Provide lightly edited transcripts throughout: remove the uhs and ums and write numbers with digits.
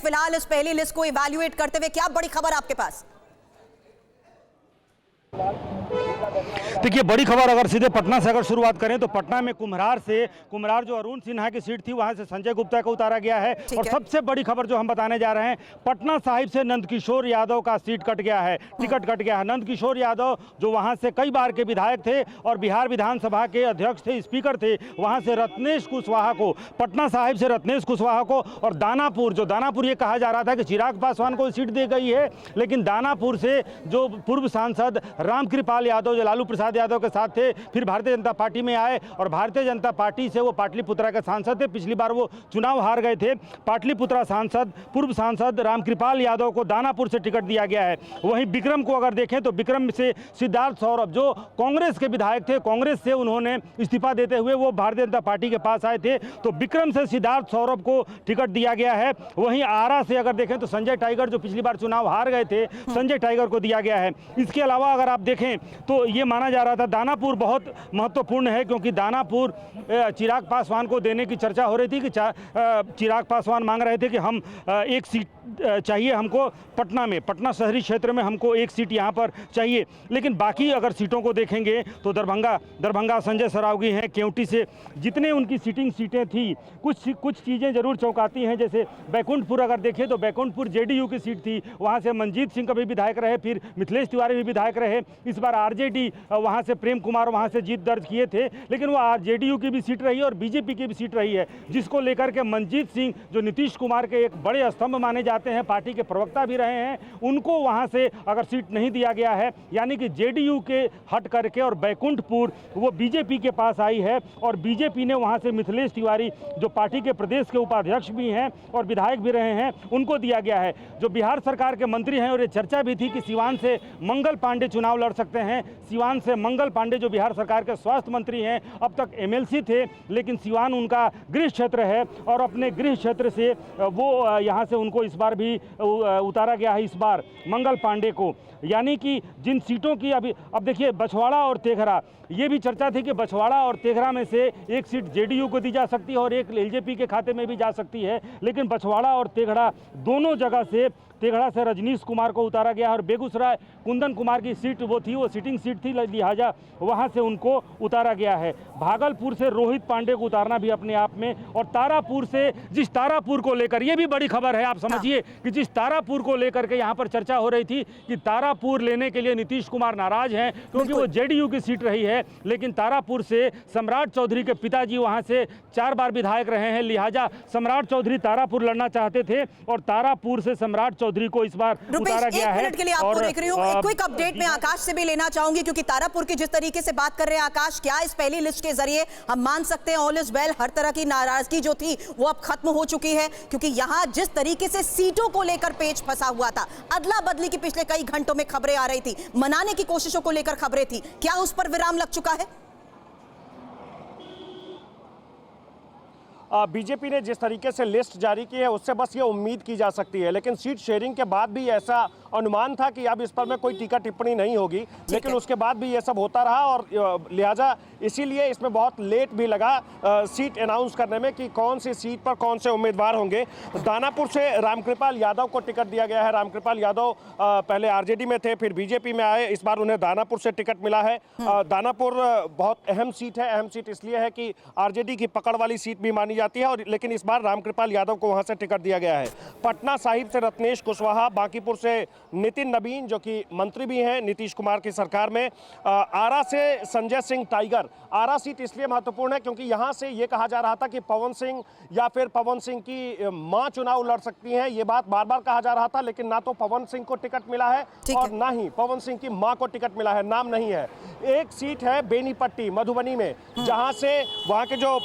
फिलहाल इस पहली लिस्ट को इवैल्यूएट करते हुए क्या बड़ी खबर आपके पास? देखिए, बड़ी खबर अगर सीधे पटना से अगर शुरुआत करें तो पटना में कुम्हरार जो अरुण सिन्हा की सीट थी वहां से संजय गुप्ता को उतारा गया है। और सबसे बड़ी खबर जो हम बताने जा रहे हैं, पटना साहिब से नंदकिशोर यादव का सीट कट गया है, टिकट कट गया है। नंदकिशोर यादव जो वहां से कई बार के विधायक थे और बिहार विधानसभा के अध्यक्ष थे, स्पीकर थे, वहां से रत्नेश कुशवाहा को, पटना साहिब से रत्नेश कुशवाहा को, और दानापुर ये कहा जा रहा था कि चिराग पासवान को सीट दी गई है, लेकिन दानापुर से जो पूर्व सांसद रामकृपाल यादव जो लालू प्रसाद यादव के साथ थे, फिर भारतीय जनता पार्टी में आए और भारतीय जनता पार्टी से वो पाटलिपुत्रा के सांसद थे। पिछली बार वो चुनाव हार गए थे। पाटलिपुत्रा पूर्व सांसद रामकृपाल यादव को दानापुर से टिकट दिया गया है। वहीं विक्रम को अगर देखें तो विक्रम से सिद्धार्थ सौरभ जो कांग्रेस के विधायक थे, कांग्रेस से उन्होंने इस्तीफा देते हुए वो भारतीय जनता पार्टी के पास आए थे, तो विक्रम से सिद्धार्थ सौरभ को टिकट दिया गया है। वहीं आरा से अगर देखें तो संजय टाइगर जो पिछली बार चुनाव हार गए थे, संजय टाइगर को दिया गया है। इसके अलावा अगर आप देखें तो ये माना जा रहा था दानापुर बहुत महत्वपूर्ण है, क्योंकि दानापुर चिराग पासवान को देने की चर्चा हो रही थी कि चिराग पासवान मांग रहे थे कि हम एक सीट चाहिए हमको पटना शहरी क्षेत्र में हमको एक सीट यहाँ पर चाहिए। लेकिन बाकी अगर सीटों को देखेंगे तो दरभंगा संजय सरावगी हैं, केवटी से जितने उनकी सीटें थी, कुछ चीज़ें जरूर चौंकाती हैं। जैसे बैकुंठपुर अगर देखें तो बैकुंठपुर जेडीयू की सीट थी, वहाँ से मनजीत सिंह कभी विधायक रहे, फिर मिथिलेश तिवारी भी विधायक रहे। इस बार आरजेडी वहाँ से प्रेम कुमार वहाँ से जीत दर्ज किए थे, लेकिन वो जेडीयू की भी सीट रही है और बीजेपी की भी सीट रही है, जिसको लेकर के मनजीत सिंह जो नीतीश कुमार के एक बड़े स्तंभ माने जाते हैं, पार्टी के प्रवक्ता भी रहे हैं, उनको वहाँ से अगर सीट नहीं दिया गया है, यानी कि जेडीयू के हट करके और बैकुंठपुर वो बीजेपी के पास आई है और बीजेपी ने वहाँ से मिथिलेश तिवारी जो पार्टी के प्रदेश के उपाध्यक्ष भी हैं और विधायक भी रहे हैं, उनको दिया गया है। जो बिहार सरकार के मंत्री हैं और ये चर्चा भी थी कि सिवान से मंगल पांडे चुनाव लड़ सकते हैं। सिवान से मंगल पांडे जो बिहार सरकार के स्वास्थ्य मंत्री हैं, अब तक एमएलसी थे, लेकिन सिवान उनका गृह क्षेत्र है और अपने गृह क्षेत्र से वो यहाँ से उनको इस बार भी उतारा गया है, इस बार मंगल पांडे को। यानी कि जिन सीटों की अब देखिए बछवाड़ा और तेघरा, ये भी चर्चा थी कि बछवाड़ा और तेघरा में से एक सीट जेडीयू को दी जा सकती है और एक एलजेपी के खाते में भी जा सकती है, लेकिन बछवाड़ा और तेघरा दोनों जगह से, तेघड़ा से रजनीश कुमार को उतारा गया और बेगूसराय कुंदन कुमार की सीट वो सिटिंग सीट थी, लिहाजा वहां से उनको उतारा गया है। भागलपुर से रोहित पांडे को उतारना भी अपने आप में, और तारापुर से जिस तारापुर को लेकर, ये भी बड़ी खबर है, आप समझिए कि जिस तारापुर को लेकर के यहाँ पर चर्चा हो रही थी कि तारापुर लेने के लिए नीतीश कुमार नाराज हैं क्योंकि वो जेडीयू की सीट रही है, लेकिन तारापुर से सम्राट चौधरी के पिताजी वहाँ से 4 बार विधायक रहे हैं, लिहाजा सम्राट चौधरी तारापुर लड़ना चाहते थे और तारापुर से सम्राट चौधरी को इस बार उतारा गया है। मिनट के लिए आपको देख रही हूं, एक क्विक अपडेट मैं आकाश से भी लेना चाहूंगी, क्योंकि तारापुर की जिस तरीके से बात कर रहे हैं आकाश, क्या इस पहली लिस्ट के जरिए हम मान सकते हैं ऑल इज वेल, हर तरह की नाराजगी जो थी वो अब खत्म हो चुकी है? क्योंकि यहां जिस तरीके से सीटों को लेकर पेच फंसा हुआ था, अदला बदली की पिछले कई घंटों में खबरें आ रही थी, मनाने की कोशिशों को लेकर खबरें थी, क्या उस पर विराम लग चुका है? बीजेपी ने जिस तरीके से लिस्ट जारी की है उससे बस ये उम्मीद की जा सकती है, लेकिन सीट शेयरिंग के बाद भी ऐसा अनुमान था कि अब इस पर में कोई टीका टिप्पणी नहीं होगी, लेकिन उसके बाद भी ये सब होता रहा और लिहाजा इसीलिए इसमें बहुत लेट भी लगा सीट अनाउंस करने में कि कौन सी सीट पर कौन से उम्मीदवार होंगे। दानापुर से रामकृपाल यादव को टिकट दिया गया है। रामकृपाल यादव पहले आरजेडी में थे, फिर बीजेपी में आए, इस बार उन्हें दानापुर से टिकट मिला है। दानापुर बहुत अहम सीट है, अहम सीट इसलिए है कि आरजेडी की पकड़ वाली सीट भी मानी जाती है, और लेकिन इस बार रामकृपाल यादव को वहां से टिकट दिया गया है। पटना साहिब से रत्नेश कुशवाहा, बांकीपुर से नितिन नबीन जो कि मंत्री भी हैं नीतीश कुमार की सरकार में, आरा से संजय सिंह टाइगर। आरा सीट इसलिए महत्वपूर्ण है क्योंकि यहां से ये कहा जा रहा था कि पवन सिंह या फिर पवन सिंह की मां चुनाव लड़ सकती हैं, ये बात बार बार कहा जा रहा था, लेकिन ना तो पवन सिंह को टिकट मिला है और ना ही पवन सिंह की मां को टिकट मिला है, नाम नहीं है। एक सीट है बेनीपट्टी मधुबनी में, जहां से वहां के जो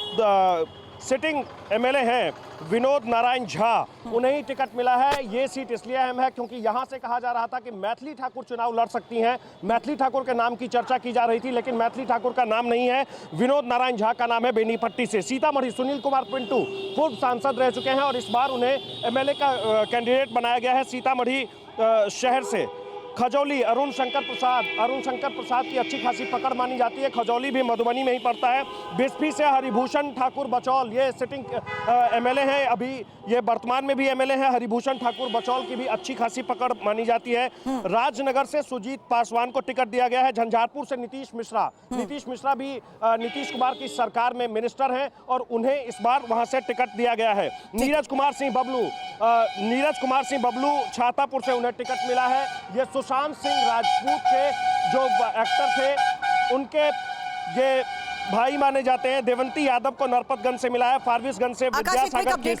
सिटिंग एमएलए हैं विनोद नारायण झा, उन्हें ही टिकट मिला है। ये सीट इसलिए अहम है क्योंकि यहां से कहा जा रहा था कि मैथिली ठाकुर चुनाव लड़ सकती हैं, मैथिली ठाकुर के नाम की चर्चा की जा रही थी, लेकिन मैथिली ठाकुर का नाम नहीं है, विनोद नारायण झा का नाम है बेनीपट्टी से। सीतामढ़ी सुनील कुमार पिंटू पूर्व सांसद रह चुके हैं और इस बार उन्हें एमएलए का कैंडिडेट बनाया गया है सीतामढ़ी शहर से। खजौली अरुण शंकर प्रसाद की अच्छी खासी पकड़ मानी जाती है। खजौली भी मधुबनी में ही पड़ता है। बिस्फी से हरिभूषण ठाकुर बचौल, ये सिटिंग एमएलए हैं, अभी ये वर्तमान में भी एमएलए हैं। हरिभूषण ठाकुर बचौल की भी अच्छी खासी पकड़ मानी जाती है। राजनगर से सुजीत पासवान को टिकट दिया गया है। झंझारपुर से नीतीश मिश्रा भी नीतीश कुमार की सरकार में मिनिस्टर हैं और उन्हें इस बार वहां से टिकट दिया गया है। नीरज कुमार सिंह बबलू छातापुर से उन्हें टिकट मिला है। ये सुशांत सिंह राजपूत के जो एक्टर थे उनके ये भाई माने जाते हैं। देवंती यादव को नरपतगंज से मिला है। फारबिसगंज से आकाश, एक विद्यासागर अपडेट